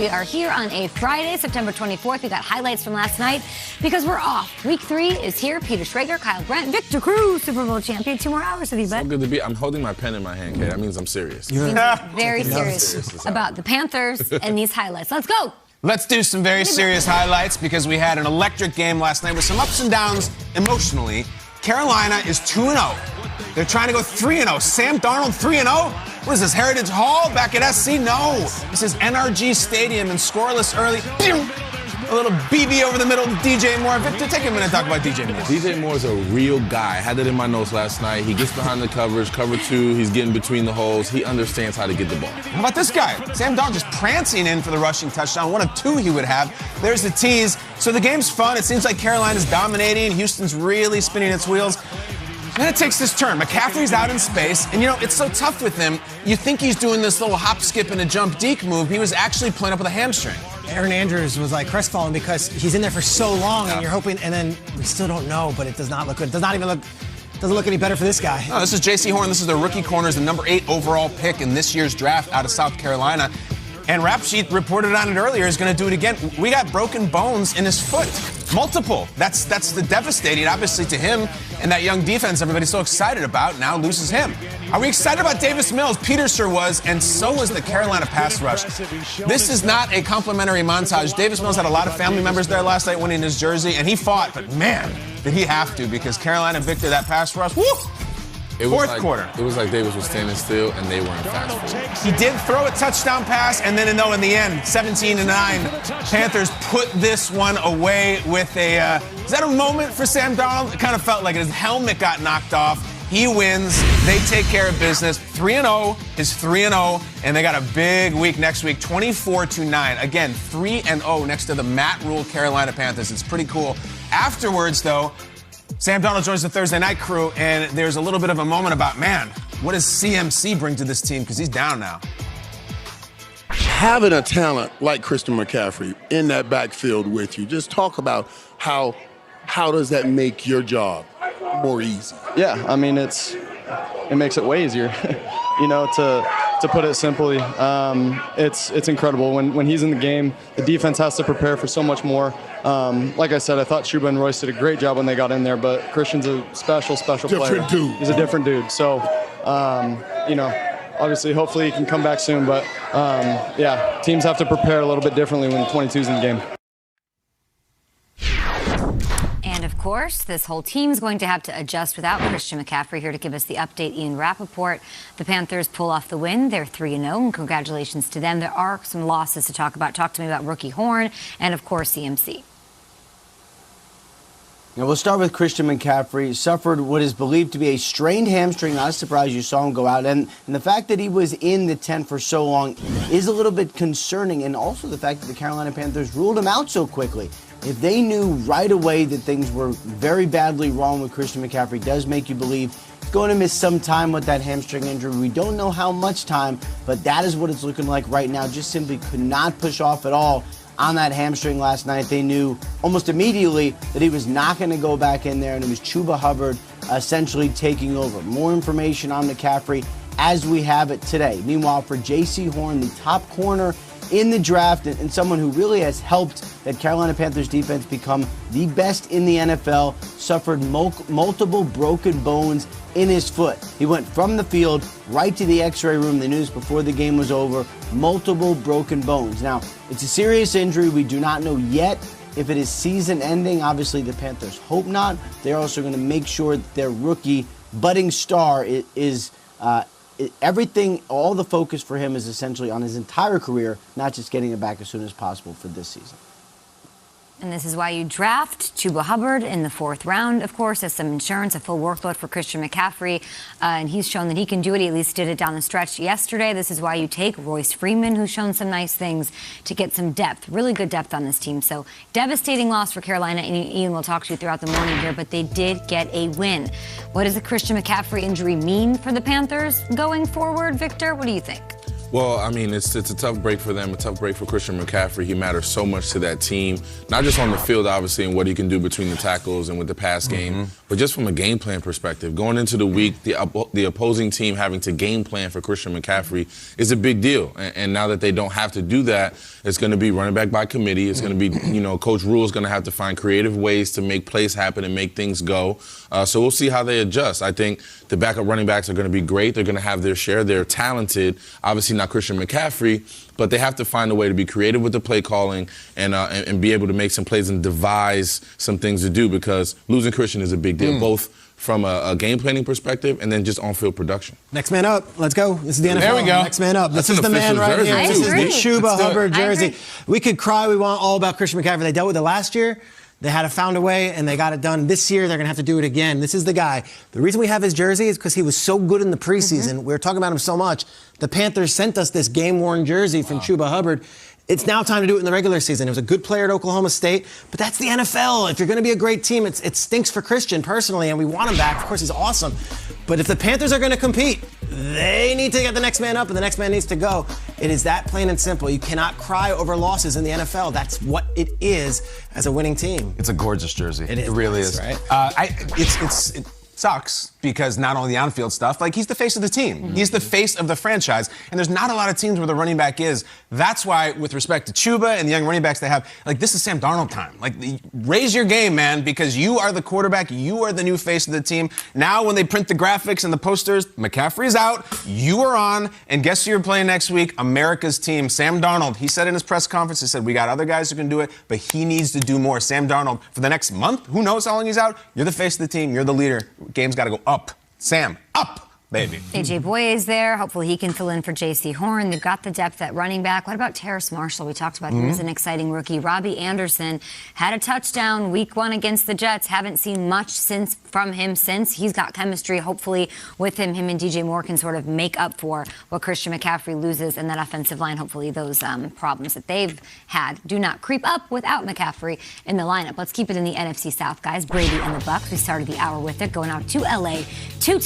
We are here on a Friday, September 24th. We got highlights from last night because we're off. Week 3 is here. Peter Schrager, Kyle Brandt, Victor Cruz, Super Bowl champion. 2 more hours with you, bud. So good to be. I'm holding my pen in my hand, Kate. That means I'm serious. Very serious about the Panthers and these highlights. Let's go. Let's do some very serious highlights because we had an electric game last night with some ups and downs emotionally. Carolina is 2-0. They're trying to go 3-0. Sam Darnold 3-0? What is this, Heritage Hall back at SC? No. This is NRG Stadium and scoreless early. A little BB over the middle to DJ Moore. Victor, take a minute to talk about DJ Moore. DJ Moore is a real guy. I had that in my notes last night. He gets behind the covers, cover 2. He's getting between the holes. He understands how to get the ball. How about this guy? Sam Darnold just prancing in for the rushing touchdown. 1 of 2 he would have. There's the tease. So the game's fun. It seems like Carolina's dominating. Houston's really spinning its wheels. Then it takes this turn. McCaffrey's out in space, and it's so tough with him. You think he's doing this little hop, skip, and a jump deke move. He was actually playing up with a hamstring. Aaron Andrews was like crestfallen because he's in there for so long, and you're hoping, and then we still don't know, but it does not look good. It doesn't look any better for this guy. No, this is J.C. Horn. This is the rookie corners, the number 8 overall pick in this year's draft out of South Carolina. And Rap Sheet reported on it earlier, is going to do it again. We got broken bones in his foot. Multiple. That's the devastating, obviously, to him. And that young defense everybody's so excited about now loses him. Are we excited about Davis Mills? Peter sure was, and so was the Carolina pass rush. This is not a complimentary montage. Davis Mills had a lot of family members there last night winning his jersey, and he fought, but man, did he have to, because Carolina, Victor, that pass rush, woo! Fourth quarter. It was like Davis was standing still, and they were in fast forward. He did throw a touchdown pass, and then in the end, 17-9, Panthers put this one away with a. Is that a moment for Sam Darnold? It kind of felt like his helmet got knocked off. He wins. They take care of business. 3-0 is 3-0, and they got a big week next week, 24-9. Again, 3-0 next to the Matt Rule Carolina Panthers. It's pretty cool. Afterwards, though, Sam Darnold joins the Thursday night crew, and there's a little bit of a moment about, man, what does CMC bring to this team? Because he's down now. Having a talent like Christian McCaffrey in that backfield with you, just talk about how does that make your job more easy? Yeah, I mean, it makes it way easier, to put it simply. It's incredible. When he's in the game, the defense has to prepare for so much more. Like I said, I thought Shuba and Royce did a great job when they got in there, but Christian's a special player. Different dude. He's a different dude. So, obviously, hopefully he can come back soon. But, teams have to prepare a little bit differently when 22's in the game. And, of course, this whole team's going to have to adjust without Christian McCaffrey. Here to give us the update, Ian Rappaport. The Panthers pull off the win. They're 3-0, and congratulations to them. There are some losses to talk about. Talk to me about rookie Horn and, of course, CMC. Now, we'll start with Christian McCaffrey. Suffered what is believed to be a strained hamstring. Not a surprise you saw him go out. And the fact that he was in the tent for so long is a little bit concerning. And also the fact that the Carolina Panthers ruled him out so quickly. If they knew right away that things were very badly wrong with Christian McCaffrey, it does make you believe he's going to miss some time with that hamstring injury. We don't know how much time, but that is what it's looking like right now. Just simply could not push off at all on that hamstring last night. They knew almost immediately that he was not going to go back in there, and it was Chuba Hubbard essentially taking over. More information on McCaffrey as we have it today. Meanwhile, for J.C. Horn, the top corner in the draft and someone who really has helped that Carolina Panthers defense become the best in the NFL, suffered multiple broken bones in his foot. He went from the field right to the x-ray room. The news before the game was over, multiple broken bones. Now, it's a serious injury. We do not know yet if it is season ending. Obviously, the Panthers hope not. They're also going to make sure that their rookie budding star is everything, all the focus for him is essentially on his entire career, not just getting it back as soon as possible for this season. And this is why you draft Chuba Hubbard in the 4th round, of course, as some insurance, a full workload for Christian McCaffrey. And he's shown that he can do it. He at least did it down the stretch yesterday. This is why you take Royce Freeman, who's shown some nice things, to get some depth, really good depth on this team. So devastating loss for Carolina. And Ian will talk to you throughout the morning here, but they did get a win. What does the Christian McCaffrey injury mean for the Panthers going forward, Victor? What do you think? Well, I mean, it's a tough break for them, a tough break for Christian McCaffrey. He matters so much to that team, not just on the field, obviously, and what he can do between the tackles and with the pass game, But just from a game plan perspective, going into the week, the opposing team having to game plan for Christian McCaffrey is a big deal. And now that they don't have to do that, it's going to be running back by committee. It's going to be, Coach Rule is going to have to find creative ways to make plays happen and make things go. So we'll see how they adjust. I think the backup running backs are going to be great. They're going to have their share. They're talented. Obviously not Christian McCaffrey, but they have to find a way to be creative with the play calling and be able to make some plays and devise some things to do, because losing Christian is a big deal, both from a game planning perspective and then just on-field production. Next man up. Let's go. This is the NFL. There we go. Next man up. This That's is the an man official right jersey, here. too. This is the Let's Chuba Hubbard I jersey. agree. We could cry we want all about Christian McCaffrey. They dealt with it last year. They had to found a way, and they got it done. This year, they're going to have to do it again. This is the guy. The reason we have his jersey is because he was so good in the preseason. We were talking about him so much. The Panthers sent us this game-worn jersey from Chuba Hubbard. It's now time to do it in the regular season. He was a good player at Oklahoma State, but that's the NFL. If you're going to be a great team, it stinks for Christian personally, and we want him back. Of course, he's awesome. But if the Panthers are going to compete, they need to get the next man up, and the next man needs to go. It is that plain and simple. You cannot cry over losses in the NFL. That's what it is as a winning team. It's a gorgeous jersey. It is. It really Nice, is. right? It sucks because not only the on-field stuff, like he's the face of the team. He's the face of the franchise, and there's not a lot of teams where the running back is. That's why, with respect to Chuba and the young running backs they have, like this is Sam Darnold time. Like raise your game, man, because you are the quarterback. You are the new face of the team. Now when they print the graphics and the posters, McCaffrey's out, you are on, and guess who you're playing next week? America's team. Sam Darnold. He said in his press conference, he said, we got other guys who can do it, but he needs to do more. Sam Darnold, for the next month, who knows how long he's out? You're the face of the team. You're the leader. Game's got to go up. Sam, up, baby. AJ Boye is there. Hopefully he can fill in for J.C. Horn. They've got the depth at running back. What about Terrace Marshall? We talked about him as an exciting rookie. Robbie Anderson had a touchdown week 1 against the Jets. Haven't seen much from him since. He's got chemistry, hopefully, with him. Him and DJ Moore can sort of make up for what Christian McCaffrey loses in that offensive line. Hopefully those problems that they've had do not creep up without McCaffrey in the lineup. Let's keep it in the NFC South, guys. Brady and the Bucs. We started the hour with it, going out to L.A. to take